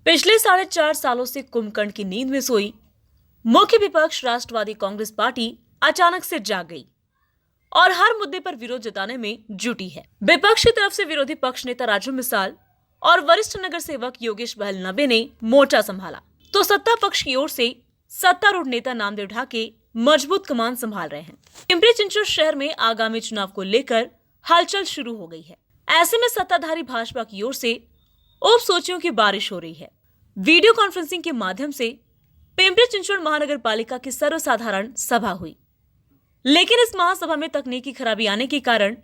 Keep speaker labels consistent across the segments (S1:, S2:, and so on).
S1: पिछले 4.5 सालों से कुंभकर्ण की नींद में सोई मुख्य विपक्ष राष्ट्रवादी कांग्रेस पार्टी अचानक से जाग गई और हर मुद्दे पर विरोध जताने में जुटी है। विपक्ष की तरफ से विरोधी पक्ष नेता राजू मिसाल और वरिष्ठ नगर सेवक योगेश बहल नबे ने मोर्चा संभाला, तो सत्ता पक्ष की ओर से सत्तारूढ़ नेता नामदेव ढाके मजबूत कमान संभाल रहे हैं। पिंपरी चिंचवड शहर में आगामी चुनाव को लेकर हलचल शुरू हो गई है। ऐसे में सत्ताधारी भाजपा की ओर से उपसूचियों की बारिश हो रही है। वीडियो कॉन्फ्रेंसिंग के माध्यम से पिंपरी चिंचवड महानगर पालिका की सर्वसाधारण सभा हुई, लेकिन इस महासभा में तकनीकी खराबी आने के कारण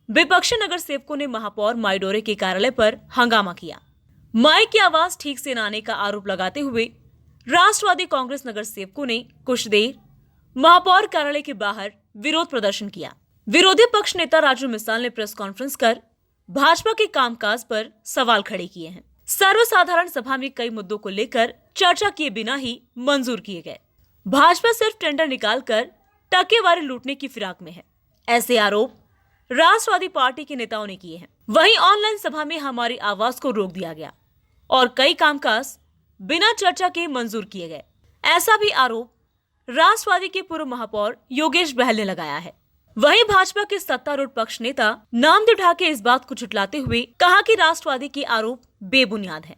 S1: विपक्षी नगर सेवकों ने महापौर माइडोरे के कार्यालय पर हंगामा किया। माइक की आवाज ठीक से न आने का आरोप लगाते हुए राष्ट्रवादी कांग्रेस नगर सेवकों ने कुछ देर महापौर कार्यालय के बाहर विरोध प्रदर्शन किया। विरोधी पक्ष नेता राजू मिसाल ने प्रेस कॉन्फ्रेंस कर भाजपा के कामकाज पर सवाल खड़े किए हैं। सर्वसाधारण सभा में कई मुद्दों को लेकर चर्चा किए बिना ही मंजूर किए गए। भाजपा सिर्फ टेंडर निकालकर टकेवारी लूटने की फिराक में है, ऐसे आरोप राष्ट्रवादी पार्टी के नेताओं ने किए हैं। वहीं ऑनलाइन सभा में हमारी आवाज को रोक दिया गया और कई कामकाज बिना चर्चा के मंजूर किए गए, ऐसा भी आरोप राष्ट्रवादी के पूर्व महापौर योगेश बहल ने लगाया है। वहीं भाजपा के सत्तारूढ़ पक्ष नेता नामदेव ढाके इस बात को झुठलाते हुए कहा कि राष्ट्रवादी के आरोप बेबुनियाद हैं।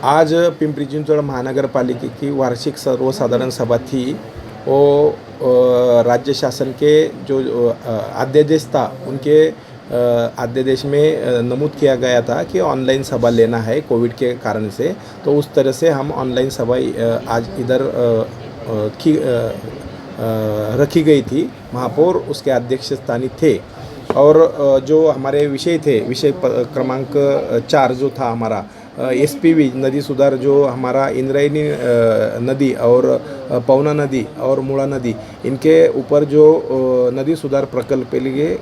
S2: आज पिंपरी चिंचवड महानगर पालिका की वार्षिक सर्वसाधारण सभा थी। वो राज्य शासन के जो अध्यादेश था, उनके अध्यादेश में नमूद किया गया था कि ऑनलाइन सभा लेना है कोविड के कारण से। तो उस तरह से हम ऑनलाइन सभा आज इधर रखी गई थी। महापौर उसके अध्यक्ष स्थानीय थे और जो हमारे विषय थे, विषय क्रमांक 4 जो था हमारा एसपीवी नदी सुधार, जो हमारा इंद्रायणी नदी और पवना नदी और मूला नदी, इनके ऊपर जो नदी सुधार प्रकल्प के लिए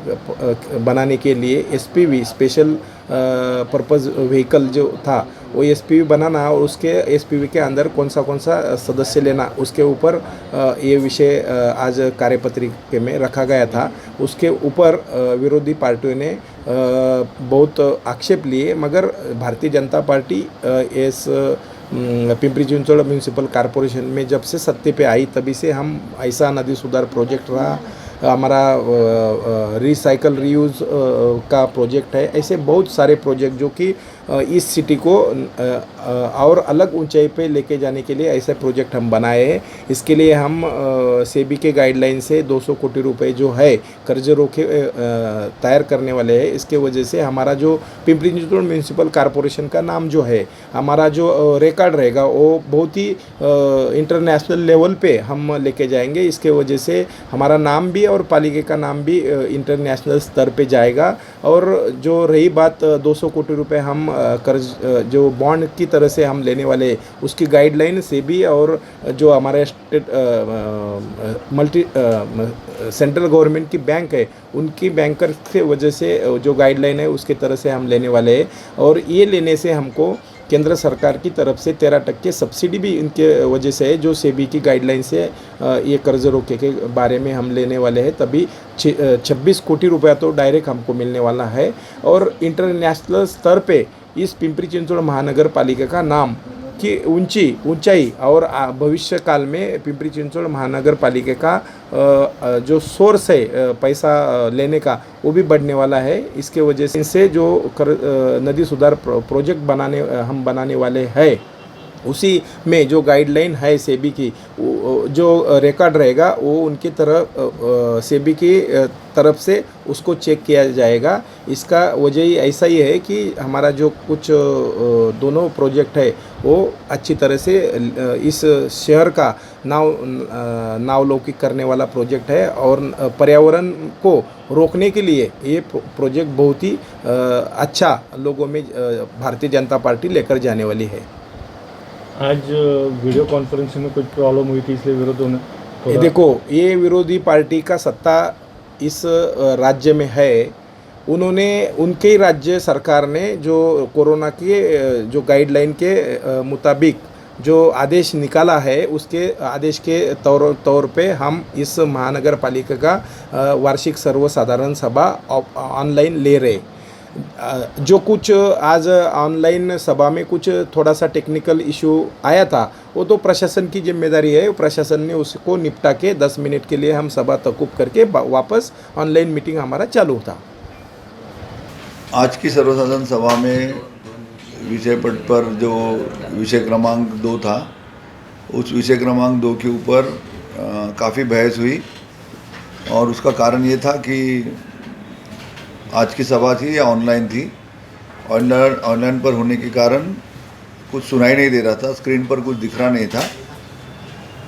S2: बनाने के लिए एसपीवी स्पेशल पर्पज़ व्हीकल जो था वो एसपीवी बनाना और उसके एसपीवी के अंदर कौन सा सदस्य लेना, उसके ऊपर ये विषय आज कार्यपत्रिका में रखा गया था। उसके ऊपर विरोधी पार्टियों ने बहुत आक्षेप लिए, मगर भारतीय जनता पार्टी इस पिंपरी चिंचवड म्यूनसिपल कॉरपोरेशन में जब से सत्ते पे आई तभी से हम ऐसा नदी सुधार प्रोजेक्ट रहा, हमारा रिसाइकल रीयूज़ का प्रोजेक्ट है। ऐसे बहुत सारे प्रोजेक्ट जो कि इस सिटी को और अलग ऊंचाई पे लेके जाने के लिए ऐसे प्रोजेक्ट हम बनाए हैं। इसके लिए हम सेबी के गाइडलाइन से 200 कोटी रुपए जो है कर्ज रोके तैयार करने वाले हैं। इसके वजह से हमारा जो पिंपरी चिंचवड म्यूनसिपल कॉरपोरेशन का नाम जो है, हमारा जो रिकॉर्ड रहेगा वो बहुत ही इंटरनेशनल लेवल पे हम लेके जाएंगे। इसके वजह से हमारा नाम भी और पालिका का नाम भी इंटरनेशनल स्तर पे जाएगा। और जो रही बात 200 कोटी रुपए हम कर्ज जो बॉन्ड की तरह से हम लेने वाले, उसकी गाइडलाइन से भी और जो हमारे स्टेट मल्टी सेंट्रल गवर्नमेंट की बैंक है, उनकी बैंकर के वजह से जो गाइडलाइन है उसके तरह से हम लेने वाले हैं। और ये लेने से हमको केंद्र सरकार की तरफ से 13% सब्सिडी भी इनके वजह से है, जो सेबी की गाइडलाइन से ये कर्ज रोके के बारे में हम लेने वाले हैं। तभी 26 कोटी रुपया तो डायरेक्ट हमको मिलने वाला है। और इंटरनेशनल स्तर पे इस पिंपरी चिंचवड महानगर पालिका का नाम की ऊंचाई और भविष्य काल में पिंपरी चिंचवड महानगर पालिका का जो सोर्स है पैसा लेने का, वो भी बढ़ने वाला है। इसके वजह से इनसे जो नदी सुधार प्रोजेक्ट बनाने वाले हैं, उसी में जो गाइडलाइन है सेबी की, जो रिकॉर्ड रहेगा वो उनकी तरफ सेबी की तरफ से उसको चेक किया जाएगा। इसका वजह ही ऐसा ही है कि हमारा जो कुछ दोनों प्रोजेक्ट है वो अच्छी तरह से इस शहर का नावलौकिक करने वाला प्रोजेक्ट है। और पर्यावरण को रोकने के लिए ये प्रोजेक्ट बहुत ही अच्छा लोगों में भारतीय जनता पार्टी लेकर जाने वाली है।
S3: आज वीडियो कॉन्फ्रेंसिंग में कुछ प्रॉब्लम हुई थी, इसलिए विरोधों ने
S2: देखो, ये विरोधी पार्टी का सत्ता इस राज्य में है। उन्होंने उनके राज्य सरकार ने जो कोरोना के जो गाइडलाइन के मुताबिक जो आदेश निकाला है, उसके आदेश के तौर पे हम इस महानगर पालिका का वार्षिक सर्वसाधारण सभा ऑनलाइन ले रहे। जो कुछ आज ऑनलाइन सभा में कुछ थोड़ा सा टेक्निकल इशू आया था, वो तो प्रशासन की जिम्मेदारी है। प्रशासन ने उसको निपटा के 10 मिनट के लिए हम सभा तकुब करके वापस ऑनलाइन मीटिंग हमारा चालू था।
S4: आज की सर्वसाधारण सभा में विषय पट पर जो विषय क्रमांक 2 था, उस विषय क्रमांक 2 के ऊपर काफ़ी बहस हुई और उसका कारण ये था कि आज की सभा थी या ऑनलाइन थी। ऑनलाइन पर होने के कारण कुछ सुनाई नहीं दे रहा था, स्क्रीन पर कुछ दिख रहा नहीं था।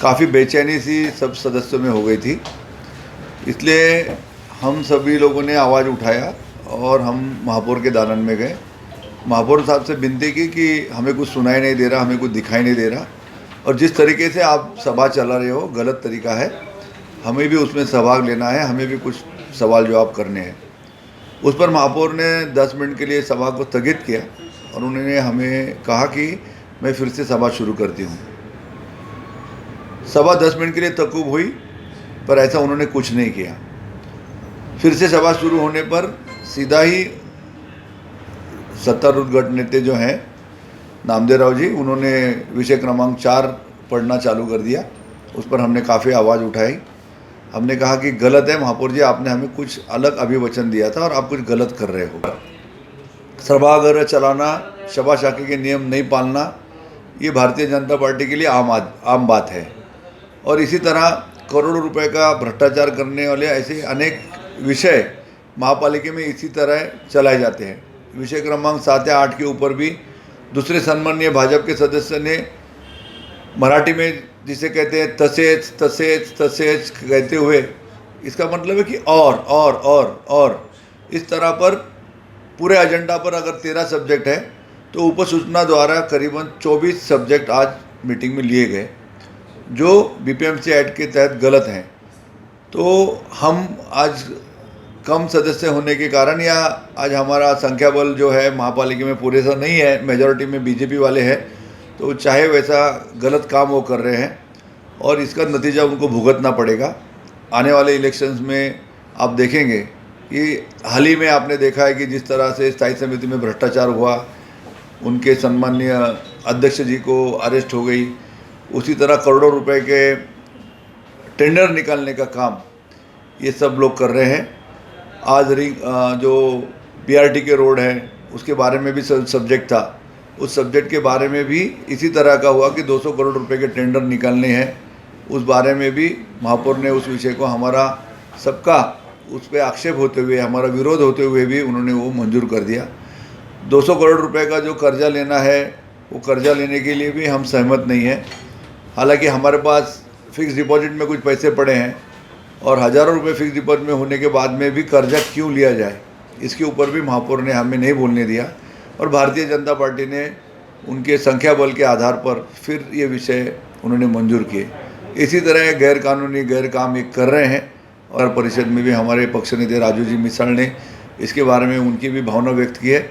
S4: काफ़ी बेचैनी सी सब सदस्यों में हो गई थी, इसलिए हम सभी लोगों ने आवाज़ उठाया और हम महापौर के दालन में गए। महापौर साहब से विनती की कि हमें कुछ सुनाई नहीं दे रहा, हमें कुछ दिखाई नहीं दे रहा, और जिस तरीके से आप सभा चला रहे हो गलत तरीका है, हमें भी उसमें सहभाग लेना है, हमें भी कुछ सवाल जवाब करने हैं। उस पर महापौर ने 10 मिनट के लिए सभा को स्थगित किया और उन्होंने हमें कहा कि मैं फिर से सभा शुरू करती हूँ। सभा 10 मिनट के लिए तकुब हुई, पर ऐसा उन्होंने कुछ नहीं किया। फिर से सभा शुरू होने पर सीधा ही सत्तारूढ़ गठ नेता जो हैं नामदेव राव जी, उन्होंने विषय क्रमांक 4 पढ़ना चालू कर दिया। उस पर हमने काफ़ी आवाज़ उठाई। हमने कहा कि गलत है महापौर जी, आपने हमें कुछ अलग अभिवचन दिया था और आप कुछ गलत कर रहे हो। सभागृह चलाना, सभा शाखा के नियम नहीं पालना, ये भारतीय जनता पार्टी के लिए आम बात है। और इसी तरह करोड़ों रुपए का भ्रष्टाचार करने वाले ऐसे अनेक विषय महापालिका में इसी तरह चलाए जाते हैं। विषय क्रमांक 7 या 8 के ऊपर भी दूसरे सम्माननीय भाजपा के सदस्य ने मराठी में जिसे कहते हैं तसेच तसेच तसेच कहते हुए, इसका मतलब है कि और इस तरह पर पूरे एजेंडा पर अगर 13 सब्जेक्ट है तो उप सूचना द्वारा करीबन 24 सब्जेक्ट आज मीटिंग में लिए गए जो बीपीएमसी एक्ट के तहत गलत हैं। तो हम आज कम सदस्य होने के कारण या आज हमारा संख्या बल जो है महापालिका में पूरे सा नहीं है, मेजॉरिटी में बीजेपी वाले हैं, तो चाहे वैसा गलत काम वो कर रहे हैं और इसका नतीजा उनको भुगतना पड़ेगा। आने वाले इलेक्शंस में आप देखेंगे कि हाल ही में आपने देखा है कि जिस तरह से स्थायी समिति में भ्रष्टाचार हुआ, उनके सम्माननीय अध्यक्ष जी को अरेस्ट हो गई, उसी तरह करोड़ों रुपए के टेंडर निकालने का काम ये सब लोग कर रहे हैं। आज जो बीआरटी के रोड है उसके बारे में भी सब्जेक्ट था, उस सब्जेक्ट के बारे में भी इसी तरह का हुआ कि 200 करोड़ रुपए के टेंडर निकालने हैं। उस बारे में भी महापौर ने उस विषय को हमारा सबका उस पर आक्षेप होते हुए, हमारा विरोध होते हुए भी उन्होंने वो मंजूर कर दिया। 200 करोड़ रुपए का जो कर्जा लेना है वो कर्जा लेने के लिए भी हम सहमत नहीं हैं। हालांकि हमारे पास फिक्स डिपॉजिट में कुछ पैसे पड़े हैं और हज़ारों रुपए फिक्स डिपॉजिट में होने के बाद में भी कर्जा क्यों लिया जाए, इसके ऊपर भी महापौर ने हमें नहीं बोलने दिया और भारतीय जनता पार्टी ने उनके संख्या बल के आधार पर फिर ये विषय उन्होंने मंजूर किए। इसी तरह गैर कानूनी गैर काम ये कर रहे हैं और परिषद में भी हमारे पक्ष नेता राजू जी मिसाल ने इसके बारे में उनकी भी भावना व्यक्त की है।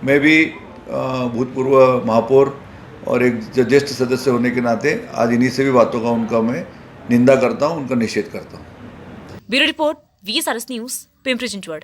S4: मैं भी भूतपूर्व महापौर और एक ज्येष्ठ सदस्य होने के नाते आज इन्हीं से भी बातों का उनका मैं निंदा करता हूँ, उनका निषेध करता हूँ।
S1: Bureau report, VSRS news, Pimpri Chinchwad.